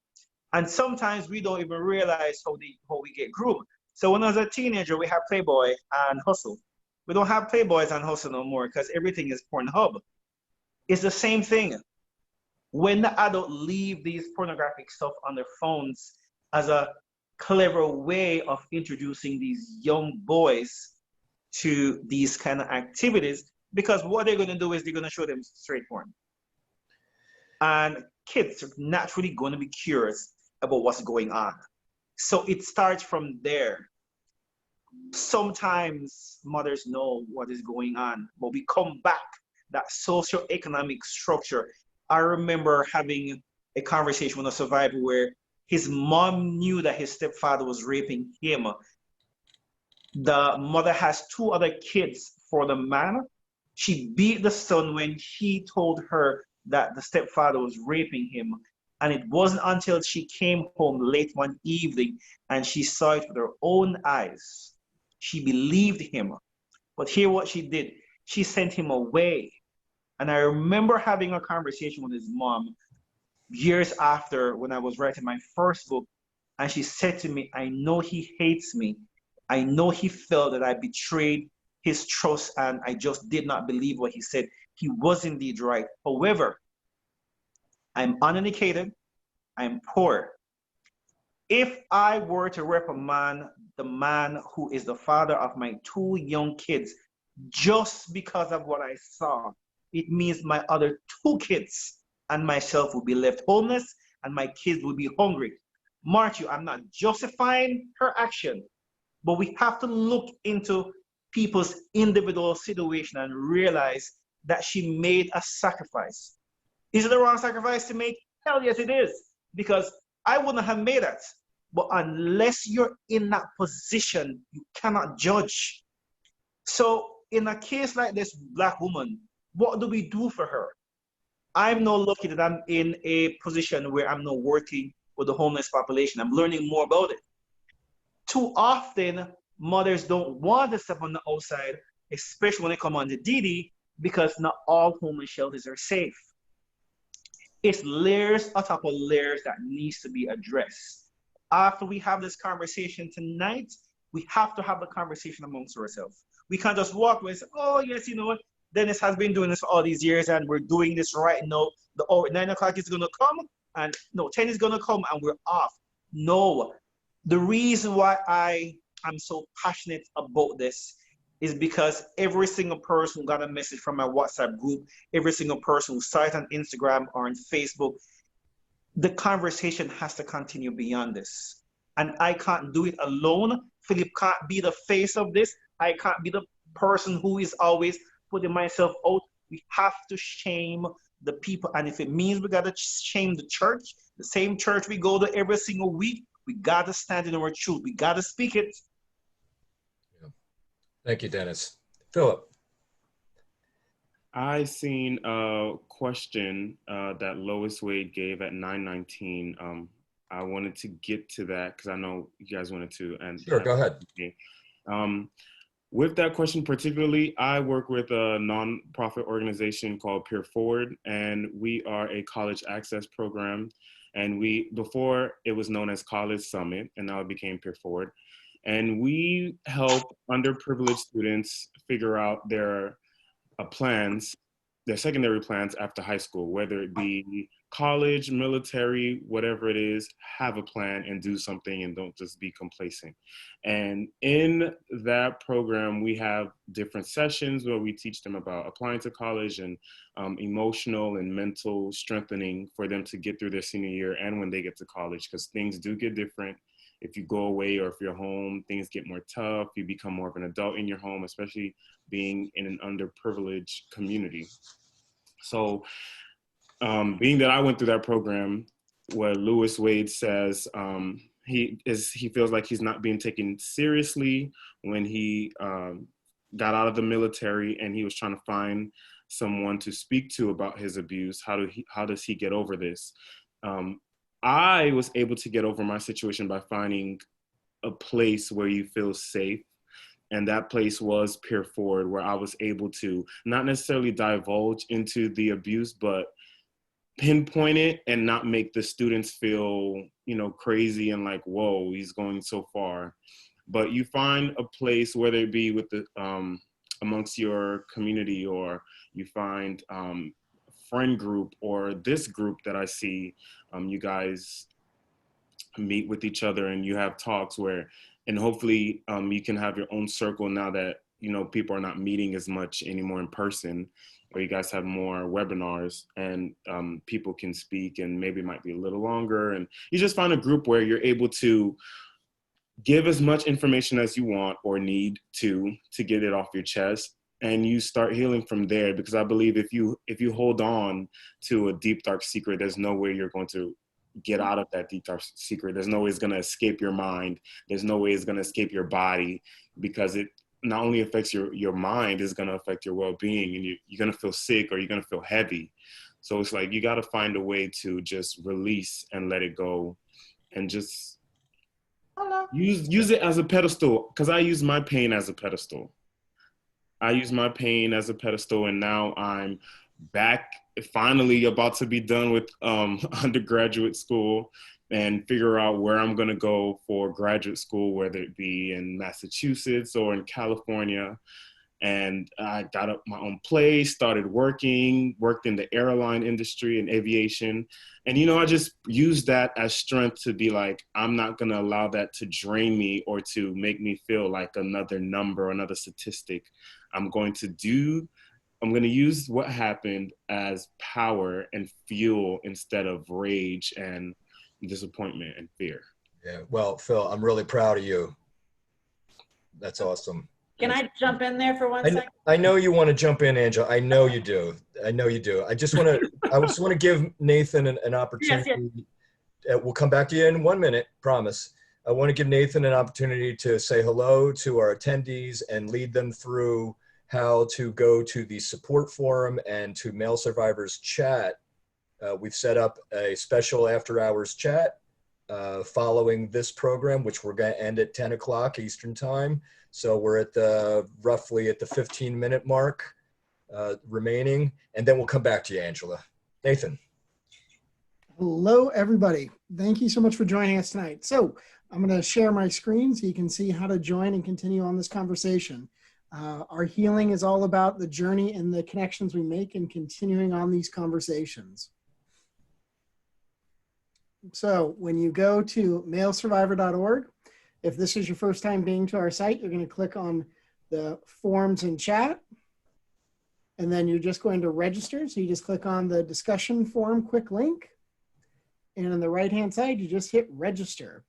And sometimes we don't even realize how we get groomed. So when I was a teenager, we had Playboy and Hustle. We don't have Playboys and Hustle no more because everything is Pornhub. It's the same thing. When the adult leave these pornographic stuff on their phones as a clever way of introducing these young boys to these kind of activities, because what they're going to do is they're going to show them straight porn. And kids are naturally going to be curious about what's going on. So it starts from there. Sometimes mothers know what is going on, but we come back, that socioeconomic structure. I remember having a conversation with a survivor where his mom knew that his stepfather was raping him. The mother has 2 other kids for the man. She beat the son when he told her that the stepfather was raping him. And it wasn't until she came home late one evening and she saw it with her own eyes. She believed him. But hear what she did. She sent him away. And I remember having a conversation with his mom years after when I was writing my first book. And she said to me, I know he hates me. I know he felt that I betrayed his trust and I just did not believe what he said. He was indeed right. However, I'm uneducated, I'm poor. If I were to reprimand the man who is the father of my 2 young kids just because of what I saw, it means my other 2 kids and myself will be left homeless and my kids will be hungry. Mark you, I'm not justifying her action, but we have to look into people's individual situation and realize that she made a sacrifice. Is it the wrong sacrifice to make? Hell yes, it is. Because I wouldn't have made it. But unless you're in that position, you cannot judge. So in a case like this Black woman, what do we do for her? I'm now lucky that I'm in a position where I'm now working with the homeless population. I'm learning more about it. Too often, mothers don't want to step on the outside, especially when they come on the DD, because not all homeless shelters are safe. It's layers on top of layers that needs to be addressed. After we have this conversation tonight, we have to have the conversation amongst ourselves. We can't just walk away and say, oh yes, you know what, Dennis has been doing this for all these years and we're doing this right now. The 9 o'clock is gonna come and no, 10 is gonna come and we're off. No, the reason why I am so passionate about this is because every single person who got a message from my WhatsApp group, every single person who saw it on Instagram or on Facebook, the conversation has to continue beyond this. And I can't do it alone. Philip can't be the face of this. I can't be the person who is always putting myself out. We have to shame the people. And if it means we got to shame the church, the same church we go to every single week, we got to stand in our truth. We got to speak it. Yeah. Thank you, Dennis. Philip. I seen a question that Lois Wade gave at 9:19. I wanted to get to that because I know you guys wanted to. And Sure, go ahead. With that question particularly, I work with a nonprofit organization called Peer Forward, and we are a college access program. And before it was known as College Summit, and now it became Peer Forward. And we help underprivileged students figure out their plans, their secondary plans after high school, whether it be college, military, whatever it is, have a plan and do something and don't just be complacent. And in that program, we have different sessions where we teach them about applying to college and emotional and mental strengthening for them to get through their senior year and when they get to college, because things do get different. If you go away or if you're home, things get more tough. You become more of an adult in your home, especially being in an underprivileged community. So being that I went through that program, where Lewis Wade says he feels like he's not being taken seriously when he got out of the military and he was trying to find someone to speak to about his abuse. How does he get over this? I was able to get over my situation by finding a place where you feel safe. And that place was Peer Forward, where I was able to not necessarily divulge into the abuse, but pinpoint it and not make the students feel, crazy and like, whoa, he's going so far. But you find a place, whether it be with the amongst your community, or you find friend group, or this group that I see, you guys meet with each other and you have talks where, and hopefully you can have your own circle now that, people are not meeting as much anymore in person, or you guys have more webinars and people can speak and maybe it might be a little longer. And you just find a group where you're able to give as much information as you want or need to get it off your chest. And you start healing from there, because I believe if you hold on to a deep, dark secret, there's no way you're going to get out of that deep, dark secret. There's no way it's going to escape your mind. There's no way it's going to escape your body, because it not only affects your mind, it's going to affect your well-being, and you're going to feel sick or you're going to feel heavy. So it's like you got to find a way to just release and let it go, and just use it as a pedestal, because I use my pain as a pedestal. And now I'm back, finally about to be done with undergraduate school and figure out where I'm going to go for graduate school, whether it be in Massachusetts or in California. And I got up my own place, started worked in the airline industry and aviation. And, I just used that as strength to be like, I'm not going to allow that to drain me or to make me feel like another number, another statistic. I'm going to use what happened as power and fuel instead of rage and disappointment and fear. Yeah, well, Phil, I'm really proud of you. That's awesome. Can I jump in there for 1 second? I know you want to jump in, Angela. I know you do. I just want to give Nathan an opportunity. Yes, yes. We'll come back to you in 1 minute, promise. I want to give Nathan an opportunity to say hello to our attendees and lead them through how to go to the support forum and to MaleSurvivor's chat. We've set up a special after hours chat following this program, which we're going to end at 10 o'clock Eastern time. So we're at roughly at the 15-minute mark remaining, and then we'll come back to you, Angela. Nathan. Hello, everybody. Thank you so much for joining us tonight. So I'm going to share my screen so you can see how to join and continue on this conversation. Our healing is all about the journey and the connections we make and continuing on these conversations. So when you go to MaleSurvivor.org, if this is your first time being to our site, you're going to click on the forums and chat, and then you're just going to register. So you just click on the discussion forum quick link, and on the right-hand side, you just hit register.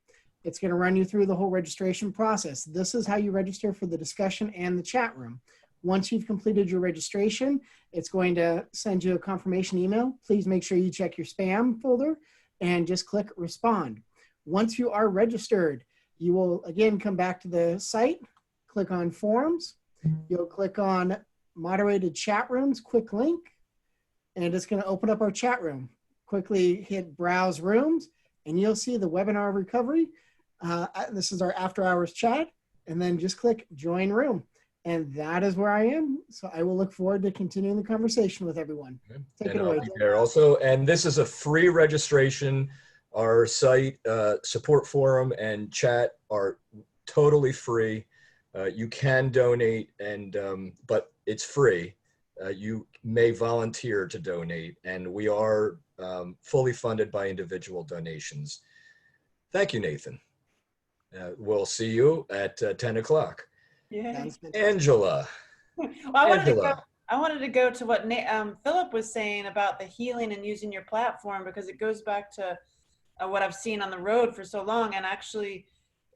It's going to run you through the whole registration process. This is how you register for the discussion and the chat room. Once you've completed your registration, it's going to send you a confirmation email. Please make sure you check your spam folder and just click respond. Once you are registered, you will again come back to the site, click on forums. You'll click on moderated chat rooms, quick link, and it's going to open up our chat room. Quickly hit browse rooms and you'll see the webinar recovery. This is our after hours chat, and then just click join room. And that is where I am. So I will look forward to continuing the conversation with everyone. Take it away. I'll be there also. And this is a free registration. Our site, support forum, and chat are totally free. You can donate, but it's free. You may volunteer to donate, and we are fully funded by individual donations. Thank you, Nathan. We'll see you at 10 o'clock. Yeah. Angela. Well, I wanted to go to what Philip was saying about the healing and using your platform, because it goes back to what I've seen on the road for so long. And actually,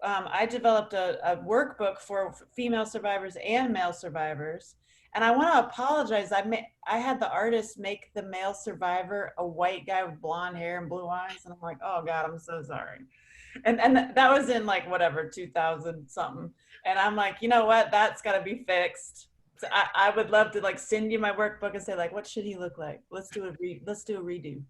I developed a workbook for female survivors and male survivors. And I want to apologize. I had the artist make the male survivor a white guy with blonde hair and blue eyes. And I'm like, oh God, I'm so sorry. And that was in like whatever, 2000 something. And I'm like, you know what? That's got to be fixed. So I would love to like send you my workbook and say like, what should he look like? Let's do a redo.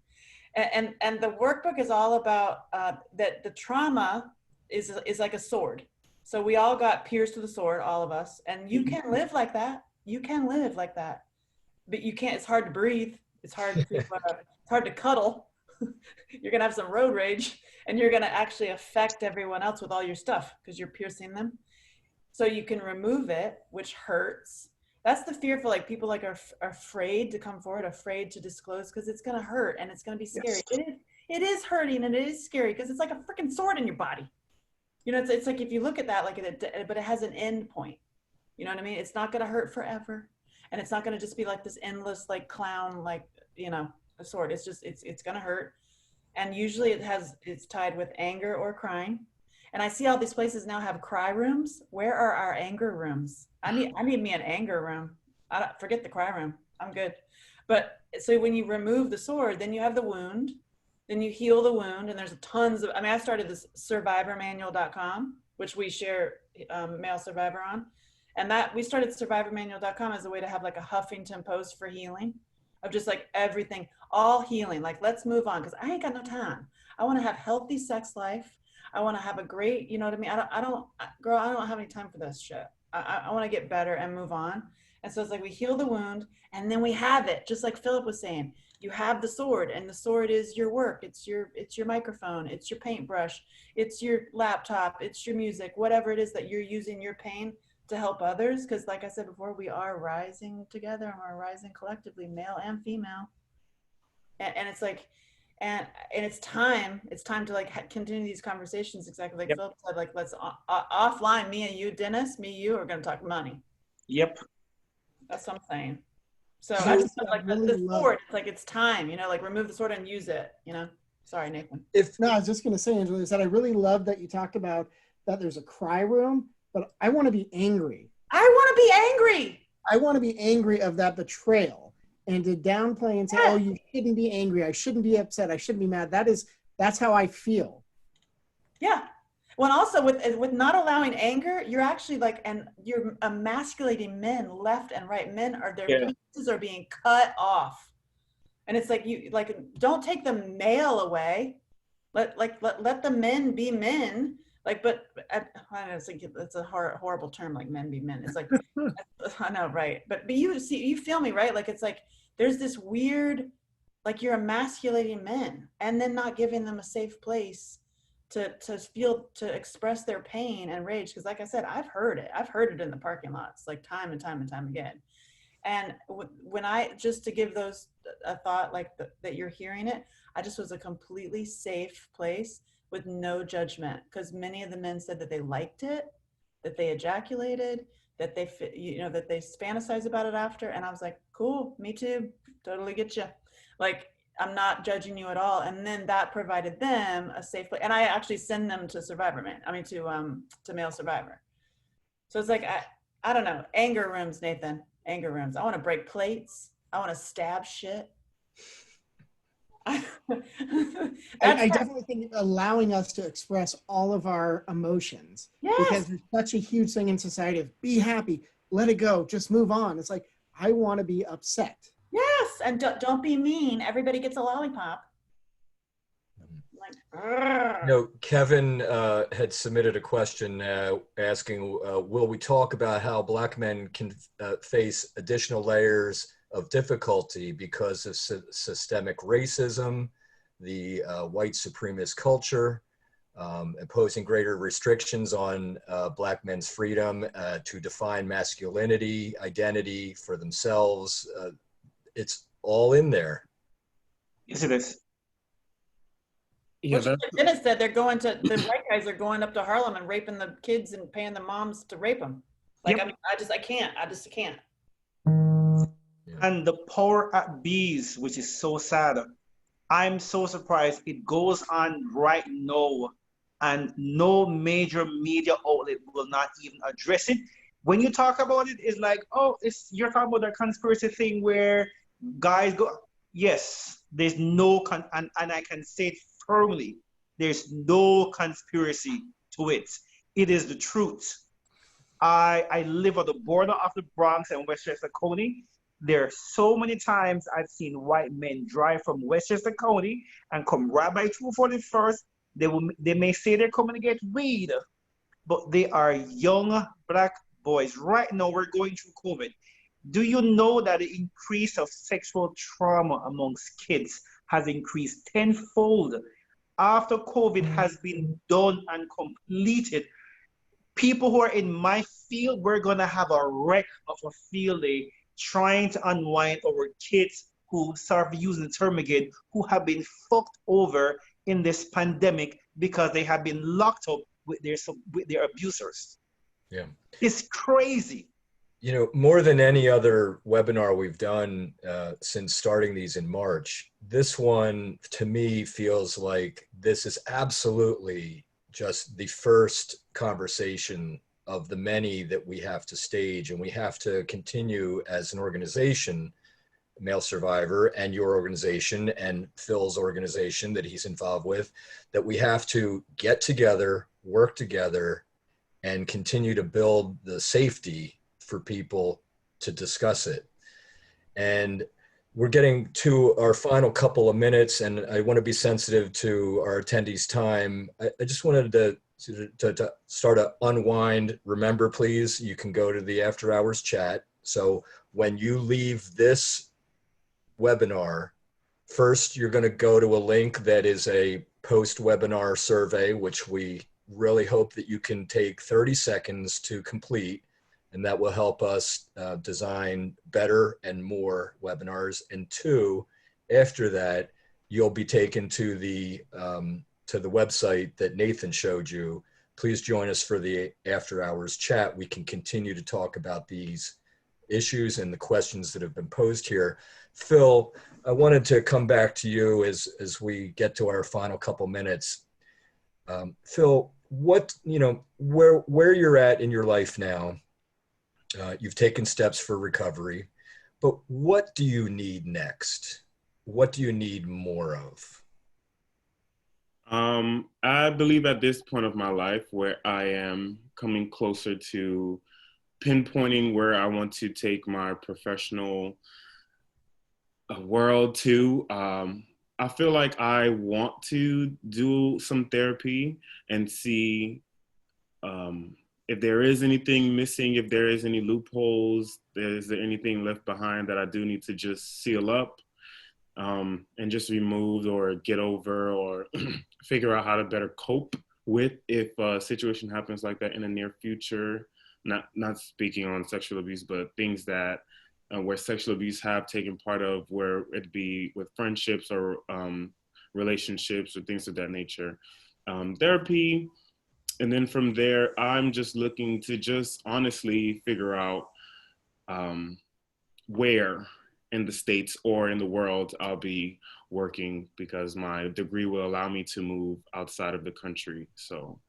And the workbook is all about that the trauma is like a sword. So we all got pierced with a sword, all of us. And you can live like that. You can live like that. But you can't, it's hard to breathe. It's hard to cuddle. You're going to have some road rage, and you're going to actually affect everyone else with all your stuff because you're piercing them. So you can remove it, which hurts. That's the fear for like people like are afraid to come forward, afraid to disclose, because it's going to hurt and it's going to be scary. Yes. It is hurting and it is scary because it's like a freaking sword in your body. You know, it's like if you look at that, like but it has an end point. You know what I mean? It's not going to hurt forever, and it's not going to just be like this endless like clown, like, you know, a sword. It's just it's going to hurt, and usually it's tied with anger or crying. And I see all these places now have cry rooms. Where are our anger rooms? I need me an anger room. Forget the cry room. I'm good. But so when you remove the sword, then you have the wound, then you heal the wound, and there's tons of. I mean, I started this survivormanual.com, which we share Male Survivor on. And that we started survivormanual.com as a way to have like a Huffington Post for healing, of just like everything, all healing. Like, let's move on, because I ain't got no time. I want to have healthy sex life. I want to have a great, you know what I mean? I don't have any time for this shit. I want to get better and move on. And so it's like we heal the wound, and then we have it, just like Philip was saying. You have the sword, and the sword is your work. It's your microphone. It's your paintbrush. It's your laptop. It's your music. Whatever it is that you're using your pain to help others, because like I said before, we are rising together and we're rising collectively, male and female. And it's like, and it's time to like continue these conversations, exactly like Philip said, like let's offline, me and you, Dennis, you are going to talk money. Yep. That's what I'm saying. So I just felt like really the sword, it's like it's time, you know, like remove the sword and use it, you know. Sorry, Nathan. No, I was just going to say, Angela, is that I really love that you talked about that there's a cry room, but I want to be angry. I want to be angry. I want to be angry of that betrayal, and to downplay and say, oh, you shouldn't be angry. I shouldn't be upset. I shouldn't be mad. That's how I feel. Yeah. Well, also with not allowing anger, you're actually like, and you're emasculating men left and right. Men are, their penises are being cut off. And it's like, you like, don't take the male away. Let the men be men. Like, but I don't know, it's a horrible term, like men be men. It's like, I know, right? But you feel me, right? Like, it's like, there's this weird, like you're emasculating men and then not giving them a safe place to express their pain and rage. Because like I said, I've heard it in the parking lots, like time and time and time again. And when I, just to give those a thought, like that you're hearing it, I just was a completely safe place with no judgment, because many of the men said that they liked it, that they ejaculated, that they, you know, that they fantasize about it after. And I was like, cool, me too, totally get you. Like, I'm not judging you at all. And then that provided them a safe place. And I actually send them to to MaleSurvivor. So it's like, I don't know, anger rooms, Nathan, anger rooms. I want to break plates. I want to stab shit. I definitely think allowing us to express all of our emotions, because there's such a huge thing in society of be happy, let it go, just move on. It's like, I want to be upset. Yes, and don't be mean. Everybody gets a lollipop. No, Kevin had submitted a question asking, will we talk about how Black men can face additional layers of difficulty because of systemic racism, the white supremacist culture, imposing greater restrictions on Black men's freedom to define masculinity, identity for themselves. It's all in there. Yes, it is. Yeah, Dennis said the white guys are going up to Harlem and raping the kids and paying the moms to rape them. Like, yep. I mean, I just can't. And the power at bees, which is so sad. I'm so surprised it goes on right now and no major media outlet will not even address it. When you talk about it, it's like, oh, you're talking about the conspiracy thing where guys go, yes, there's no, and I can say it firmly, there's no conspiracy to it. It is the truth. I live on the border of the Bronx and Westchester County. There are so many times I've seen white men drive from Westchester County and come right by 241st. They may say they're coming to get weed, but they are young Black boys. Right now, we're going through COVID. Do you know that the increase of sexual trauma amongst kids has increased tenfold? After COVID has been done and completed, people who are in my field, we're going to have a wreck of a field day trying to unwind our kids who, sorry for using the term again, who have been fucked over in this pandemic because they have been locked up with their abusers. Yeah. It's crazy. You know, more than any other webinar we've done since starting these in March, this one to me feels like this is absolutely just the first conversation of the many that we have to stage, and we have to continue as an organization, MaleSurvivor, and your organization and Phil's organization that he's involved with, that we have to get together, work together, and continue to build the safety for people to discuss it. And we're getting to our final couple of minutes, and I want to be sensitive to our attendees' time. I just wanted to start to unwind. Remember, please, you can go to the after hours chat. So when you leave this webinar, first, you're going to go to a link that is a post-webinar survey, which we really hope that you can take 30 seconds to complete, and that will help us design better and more webinars. And two, after that, you'll be taken to the website that Nathan showed you. Please join us for the after hours chat. We can continue to talk about these issues and the questions that have been posed here. Phil, I wanted to come back to you as we get to our final couple minutes. Phil, what, where you're at in your life now, you've taken steps for recovery, but what do you need next? What do you need more of? I believe at this point of my life where I am coming closer to pinpointing where I want to take my professional world to, I feel like I want to do some therapy and see if there is anything missing, if there is any loopholes, is there anything left behind that I do need to just seal up and just remove or get over or figure out how to better cope with if a situation happens like that in the near future. Not speaking on sexual abuse, but things that where sexual abuse have taken part of, where it be with friendships or relationships or things of that nature. Therapy. And then from there, I'm just looking to just honestly figure out where in the States or in the world I'll be working because my degree will allow me to move outside of the country. So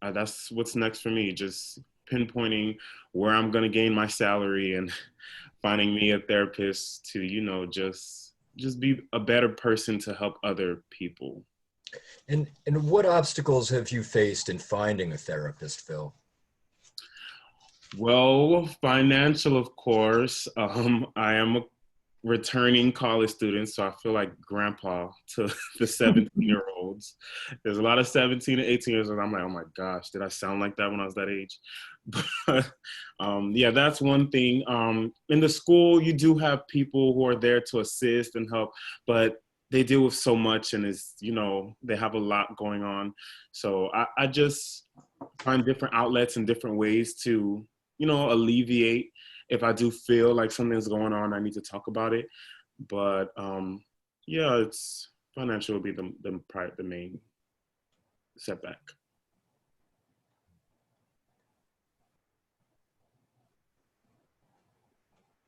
that's what's next for me, just pinpointing where I'm going to gain my salary and finding me a therapist to, you know, just be a better person to help other people. And what obstacles have you faced in finding a therapist, Phil? Well, financial, of course. I am a returning college student, so I feel like grandpa to the 17-year-olds. There's a lot of 17 and 18 years old. I'm like, oh my gosh, did I sound like that when I was that age? But yeah, that's one thing. In the school, you do have people who are there to assist and help, but they deal with so much, and it's, you know, they have a lot going on. So I just find different outlets and different ways to, you know, alleviate if I do feel like something's going on, I need to talk about it. But yeah, it's financial will be the main setback.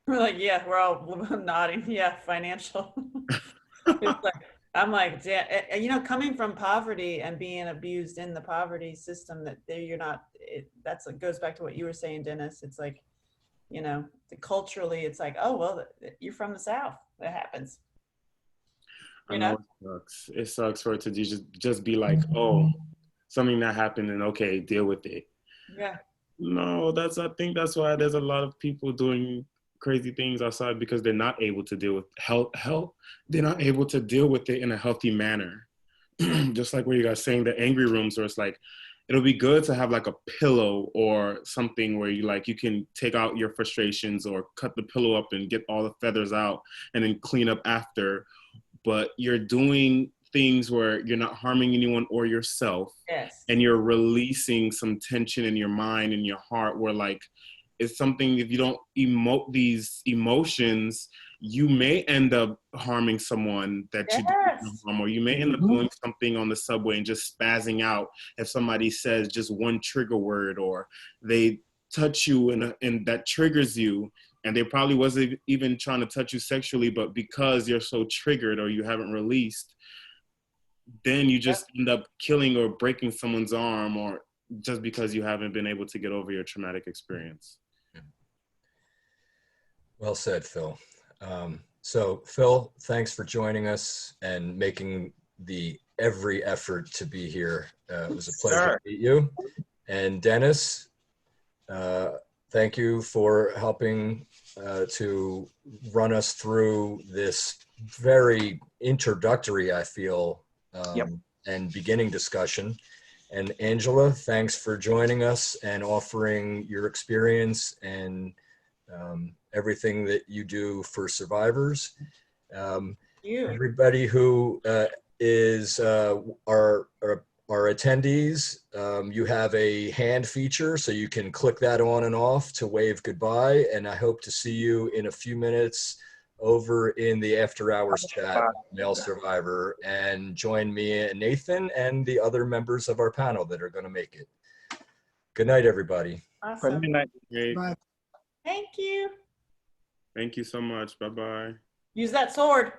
We're like, yeah, we're all nodding. Yeah, financial. It's like, I'm like, you know, coming from poverty and being abused in the poverty system, that there you're not. That's it goes back to what you were saying, Dennis. It's like, you know, culturally, it's like, oh well, you're from the South. That happens. I You know know. it sucks. It sucks for it to just be like, oh, something that happened and okay, deal with it. Yeah. No, I think that's why there's a lot of people doing crazy things outside because they're not able to deal with health. They're not able to deal with it in a healthy manner. Just like what you guys saying, the angry rooms where it's like, it'll be good to have like a pillow or something where you can take out your frustrations or cut the pillow up and get all the feathers out and then clean up after. But you're doing things where you're not harming anyone or yourself. Yes. And you're releasing some tension in your mind and your heart where like it's something, if you don't emote these emotions, you may end up harming someone that you didn't harm, or you may end up doing something on the subway and just spazzing out if somebody says just one trigger word or they touch you and that triggers you, and they probably wasn't even trying to touch you sexually, but because you're so triggered or you haven't released, then you just end up killing or breaking someone's arm, or just because you haven't been able to get over your traumatic experience. Well said, Phil. So Phil, thanks for joining us and making every effort to be here. It was a pleasure to meet you. And Dennis, thank you for helping to run us through this very introductory, I feel, and beginning discussion. And Angela, thanks for joining us and offering your experience and everything that you do for survivors. Everybody who is our attendees, you have a hand feature, so you can click that on and off to wave goodbye. And I hope to see you in a few minutes over in the after hours chat, MaleSurvivor, and join me and Nathan and the other members of our panel that are going to make it. Good night, everybody. Awesome. Good night. Bye. Thank you. Thank you so much. Bye-bye. Use that sword.